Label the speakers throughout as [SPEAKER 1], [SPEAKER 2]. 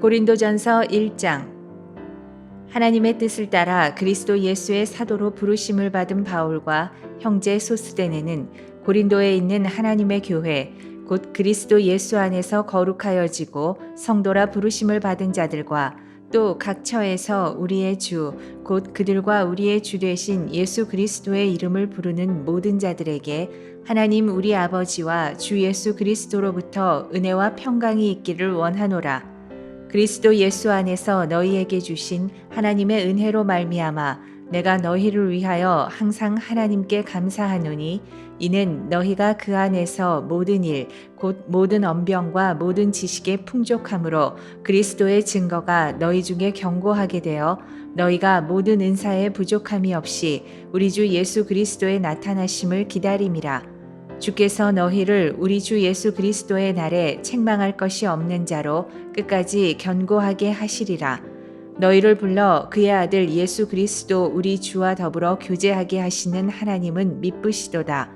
[SPEAKER 1] 고린도전서 1장. 하나님의 뜻을 따라 그리스도 예수의 사도로 부르심을 받은 바울과 형제 소스데네는 고린도에 있는 하나님의 교회 곧 그리스도 예수 안에서 거룩하여지고 성도라 부르심을 받은 자들과 또 각 처에서 우리의 주 곧 그들과 우리의 주 되신 예수 그리스도의 이름을 부르는 모든 자들에게 하나님 우리 아버지와 주 예수 그리스도로부터 은혜와 평강이 있기를 원하노라. 그리스도 예수 안에서 너희에게 주신 하나님의 은혜로 말미암아 내가 너희를 위하여 항상 하나님께 감사하노니 이는 너희가 그 안에서 모든 일 곧 모든 언병과 모든 지식의 풍족함으로 그리스도의 증거가 너희 중에 견고하게 되어 너희가 모든 은사에 부족함이 없이 우리 주 예수 그리스도의 나타나심을 기다림이라. 주께서 너희를 우리 주 예수 그리스도의 날에 책망할 것이 없는 자로 끝까지 견고하게 하시리라. 너희를 불러 그의 아들 예수 그리스도 우리 주와 더불어 교제하게 하시는 하나님은 미쁘시도다.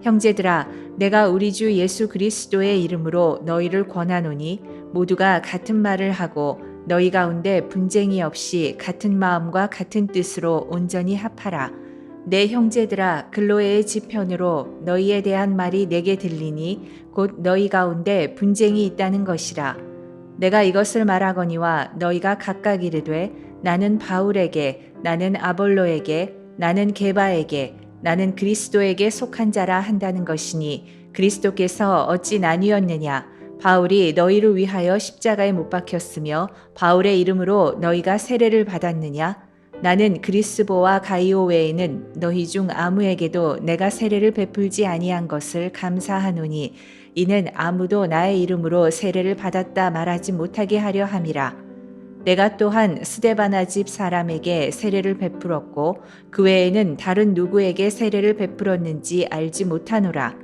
[SPEAKER 1] 형제들아, 내가 우리 주 예수 그리스도의 이름으로 너희를 권하노니 모두가 같은 말을 하고 너희 가운데 분쟁이 없이 같은 마음과 같은 뜻으로 온전히 합하라. 내 형제들아, 글로에의 지편으로 너희에 대한 말이 내게 들리니 곧 너희 가운데 분쟁이 있다는 것이라. 내가 이것을 말하거니와 너희가 각각 이르되 나는 바울에게, 나는 아볼로에게, 나는 게바에게, 나는 그리스도에게 속한 자라 한다는 것이니 그리스도께서 어찌 나뉘었느냐? 바울이 너희를 위하여 십자가에 못 박혔으며 바울의 이름으로 너희가 세례를 받았느냐? 나는 그리스보와 가이오 외에는 너희 중 아무에게도 내가 세례를 베풀지 아니한 것을 감사하노니 이는 아무도 나의 이름으로 세례를 받았다 말하지 못하게 하려 함이라. 내가 또한 스데바나 집 사람에게 세례를 베풀었고 그 외에는 다른 누구에게 세례를 베풀었는지 알지 못하노라.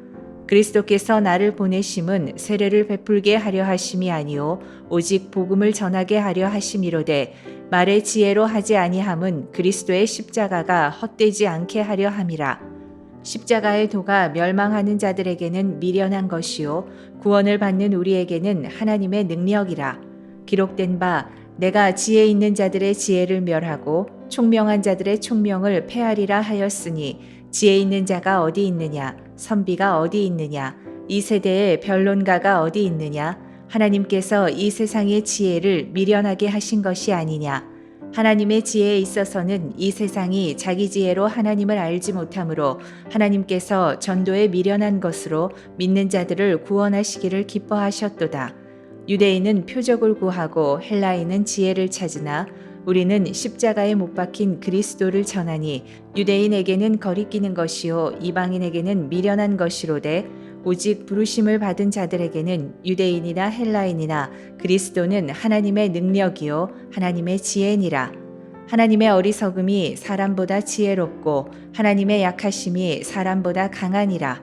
[SPEAKER 1] 그리스도께서 나를 보내심은 세례를 베풀게 하려 하심이 아니요 오직 복음을 전하게 하려 하심이로되 말의 지혜로 하지 아니함은 그리스도의 십자가가 헛되지 않게 하려 함이라. 십자가의 도가 멸망하는 자들에게는 미련한 것이요 구원을 받는 우리에게는 하나님의 능력이라. 기록된 바 내가 지혜 있는 자들의 지혜를 멸하고 총명한 자들의 총명을 폐하리라 하였으니 지혜 있는 자가 어디 있느냐? 선비가 어디 있느냐? 이 세대의 변론가가 어디 있느냐? 하나님께서 이 세상의 지혜를 미련하게 하신 것이 아니냐? 하나님의 지혜에 있어서는 이 세상이 자기 지혜로 하나님을 알지 못하므로 하나님께서 전도에 미련한 것으로 믿는 자들을 구원하시기를 기뻐하셨도다. 유대인은 표적을 구하고 헬라인은 지혜를 찾으나 우리는 십자가에 못 박힌 그리스도를 전하니 유대인에게는 거리끼는 것이요 이방인에게는 미련한 것이로되 오직 부르심을 받은 자들에게는 유대인이나 헬라인이나 그리스도는 하나님의 능력이요 하나님의 지혜니라. 하나님의 어리석음이 사람보다 지혜롭고 하나님의 약하심이 사람보다 강하니라.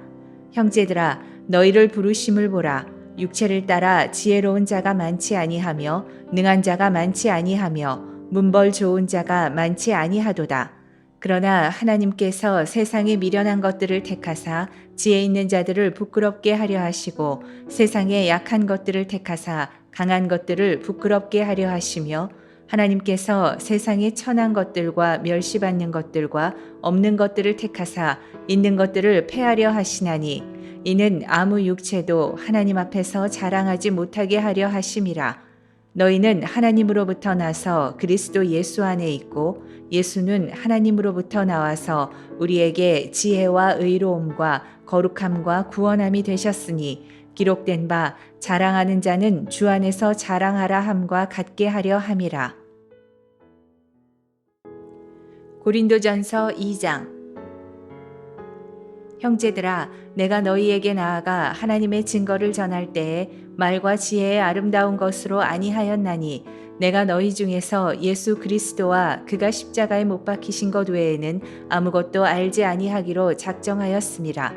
[SPEAKER 1] 형제들아, 너희를 부르심을 보라. 육체를 따라 지혜로운 자가 많지 아니하며 능한 자가 많지 아니하며 문벌 좋은 자가 많지 아니하도다. 그러나 하나님께서 세상에 미련한 것들을 택하사 지혜 있는 자들을 부끄럽게 하려 하시고 세상에 약한 것들을 택하사 강한 것들을 부끄럽게 하려 하시며 하나님께서 세상에 천한 것들과 멸시받는 것들과 없는 것들을 택하사 있는 것들을 폐하려 하시나니 이는 아무 육체도 하나님 앞에서 자랑하지 못하게 하려 하심이라. 너희는 하나님으로부터 나서 그리스도 예수 안에 있고 예수는 하나님으로부터 나와서 우리에게 지혜와 의로움과 거룩함과 구원함이 되셨으니 기록된 바 자랑하는 자는 주 안에서 자랑하라 함과 같게 하려 함이라. 고린도전서 2장. 형제들아, 내가 너희에게 나아가 하나님의 증거를 전할 때에 말과 지혜의 아름다운 것으로 아니하였나니 내가 너희 중에서 예수 그리스도와 그가 십자가에 못 박히신 것 외에는 아무것도 알지 아니하기로 작정하였음이라.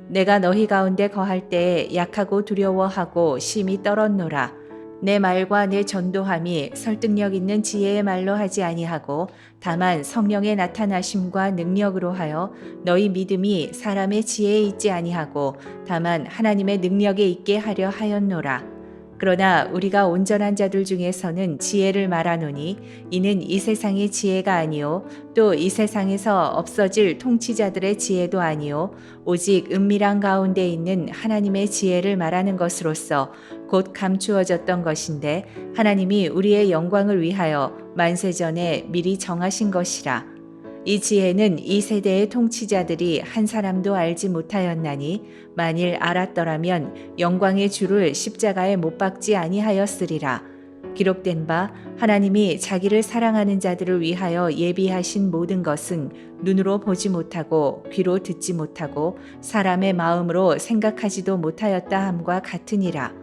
[SPEAKER 1] 내가 너희 가운데 거할 때에 약하고 두려워하고 심히 떨었노라. 내 말과 내 전도함이 설득력 있는 지혜의 말로 하지 아니하고 다만 성령의 나타나심과 능력으로 하여 너희 믿음이 사람의 지혜에 있지 아니하고 다만 하나님의 능력에 있게 하려 하였노라. 그러나 우리가 온전한 자들 중에서는 지혜를 말하노니 이는 이 세상의 지혜가 아니요 또 이 세상에서 없어질 통치자들의 지혜도 아니요 오직 은밀한 가운데 있는 하나님의 지혜를 말하는 것으로서 곧 감추어졌던 것인데 하나님이 우리의 영광을 위하여 만세전에 미리 정하신 것이라. 이 지혜는 이 세대의 통치자들이 한 사람도 알지 못하였나니 만일 알았더라면 영광의 주를 십자가에 못 박지 아니하였으리라. 기록된 바 하나님이 자기를 사랑하는 자들을 위하여 예비하신 모든 것은 눈으로 보지 못하고 귀로 듣지 못하고 사람의 마음으로 생각하지도 못하였다 함과 같으니라.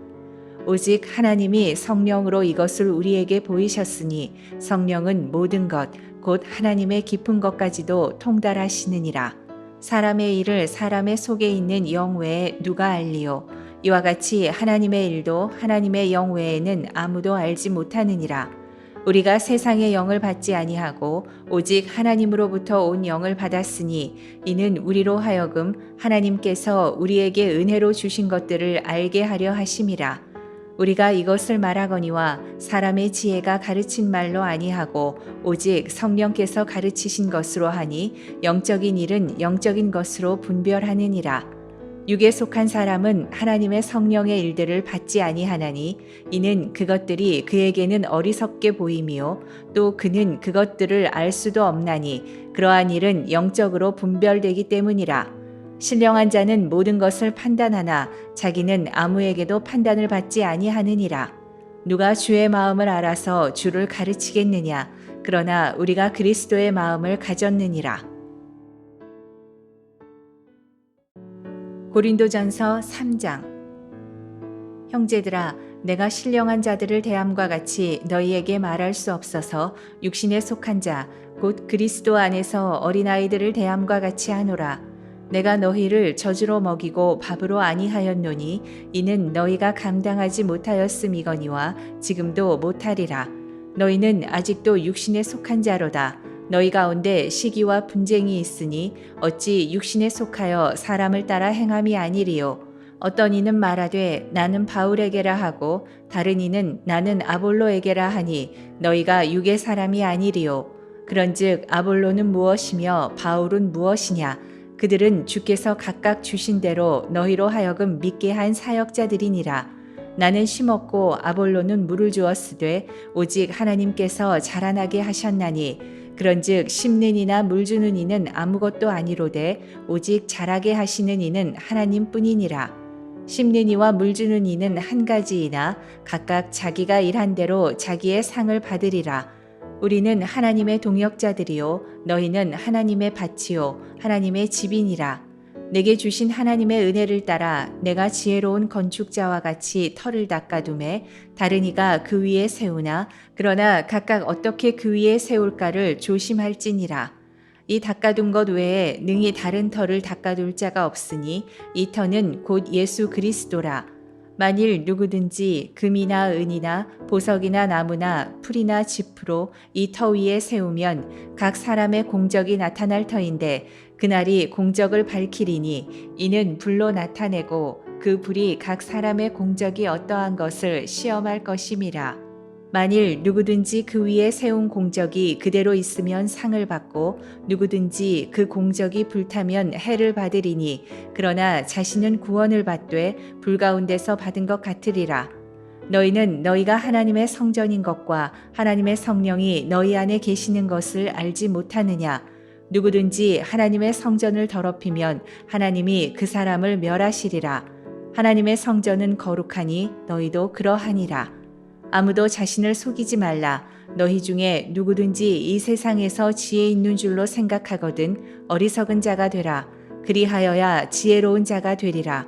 [SPEAKER 1] 오직 하나님이 성령으로 이것을 우리에게 보이셨으니 성령은 모든 것 곧 하나님의 깊은 것까지도 통달하시느니라. 사람의 일을 사람의 속에 있는 영 외에 누가 알리요? 이와 같이 하나님의 일도 하나님의 영 외에는 아무도 알지 못하느니라. 우리가 세상의 영을 받지 아니하고 오직 하나님으로부터 온 영을 받았으니 이는 우리로 하여금 하나님께서 우리에게 은혜로 주신 것들을 알게 하려 하심이라. 우리가 이것을 말하거니와 사람의 지혜가 가르친 말로 아니하고 오직 성령께서 가르치신 것으로 하니 영적인 일은 영적인 것으로 분별하느니라. 육에 속한 사람은 하나님의 성령의 일들을 받지 아니하나니 이는 그것들이 그에게는 어리석게 보임이요 또 그는 그것들을 알 수도 없나니 그러한 일은 영적으로 분별되기 때문이라. 신령한 자는 모든 것을 판단하나 자기는 아무에게도 판단을 받지 아니하느니라. 누가 주의 마음을 알아서 주를 가르치겠느냐? 그러나 우리가 그리스도의 마음을 가졌느니라. 고린도전서 3장. 형제들아, 내가 신령한 자들을 대함과 같이 너희에게 말할 수 없어서 육신에 속한 자, 곧 그리스도 안에서 어린아이들을 대함과 같이 하노라. 내가 너희를 젖으로 먹이고 밥으로 아니하였노니 이는 너희가 감당하지 못하였음이거니와 지금도 못하리라. 너희는 아직도 육신에 속한 자로다. 너희 가운데 시기와 분쟁이 있으니 어찌 육신에 속하여 사람을 따라 행함이 아니리요. 어떤 이는 말하되 나는 바울에게라 하고 다른 이는 나는 아볼로에게라 하니 너희가 육의 사람이 아니리요. 그런즉 아볼로는 무엇이며 바울은 무엇이냐? 그들은 주께서 각각 주신 대로 너희로 하여금 믿게 한 사역자들이니라. 나는 심었고 아볼로는 물을 주었으되 오직 하나님께서 자라나게 하셨나니 그런즉 심는 이나 물 주는 이는 아무것도 아니로되 오직 자라게 하시는 이는 하나님뿐이니라. 심는 이와 물 주는 이는 한 가지이나 각각 자기가 일한 대로 자기의 상을 받으리라. 우리는 하나님의 동역자들이요 너희는 하나님의 밭이요 하나님의 집이니라. 내게 주신 하나님의 은혜를 따라 내가 지혜로운 건축자와 같이 터를 닦아두매 다른 이가 그 위에 세우나 그러나 각각 어떻게 그 위에 세울까를 조심할지니라. 이 닦아둔 것 외에 능히 다른 터를 닦아둘 자가 없으니 이 터는 곧 예수 그리스도라. 만일 누구든지 금이나 은이나 보석이나 나무나 풀이나 짚으로 이 터 위에 세우면 각 사람의 공적이 나타날 터인데 그날이 공적을 밝히리니 이는 불로 나타내고 그 불이 각 사람의 공적이 어떠한 것을 시험할 것임이라. 만일 누구든지 그 위에 세운 공적이 그대로 있으면 상을 받고 누구든지 그 공적이 불타면 해를 받으리니 그러나 자신은 구원을 받되 불 가운데서 받은 것 같으리라. 너희는 너희가 하나님의 성전인 것과 하나님의 성령이 너희 안에 계시는 것을 알지 못하느냐? 누구든지 하나님의 성전을 더럽히면 하나님이 그 사람을 멸하시리라. 하나님의 성전은 거룩하니 너희도 그러하니라. 아무도 자신을 속이지 말라. 너희 중에 누구든지 이 세상에서 지혜 있는 줄로 생각하거든 어리석은 자가 되라. 그리하여야 지혜로운 자가 되리라.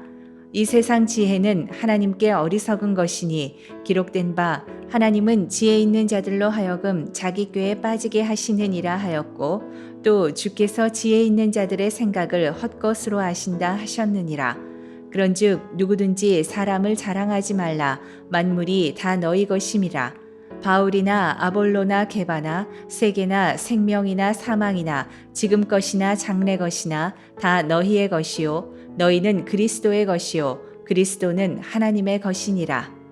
[SPEAKER 1] 이 세상 지혜는 하나님께 어리석은 것이니 기록된 바 하나님은 지혜 있는 자들로 하여금 자기 꾀에 빠지게 하시느니라 하였고 또 주께서 지혜 있는 자들의 생각을 헛것으로 하신다 하셨느니라. 그런즉 누구든지 사람을 자랑하지 말라. 만물이 다 너희 것임이라. 바울이나 아볼로나 게바나 세계나 생명이나 사망이나 지금 것이나 장래 것이나 다 너희의 것이요 너희는 그리스도의 것이요 그리스도는 하나님의 것이니라.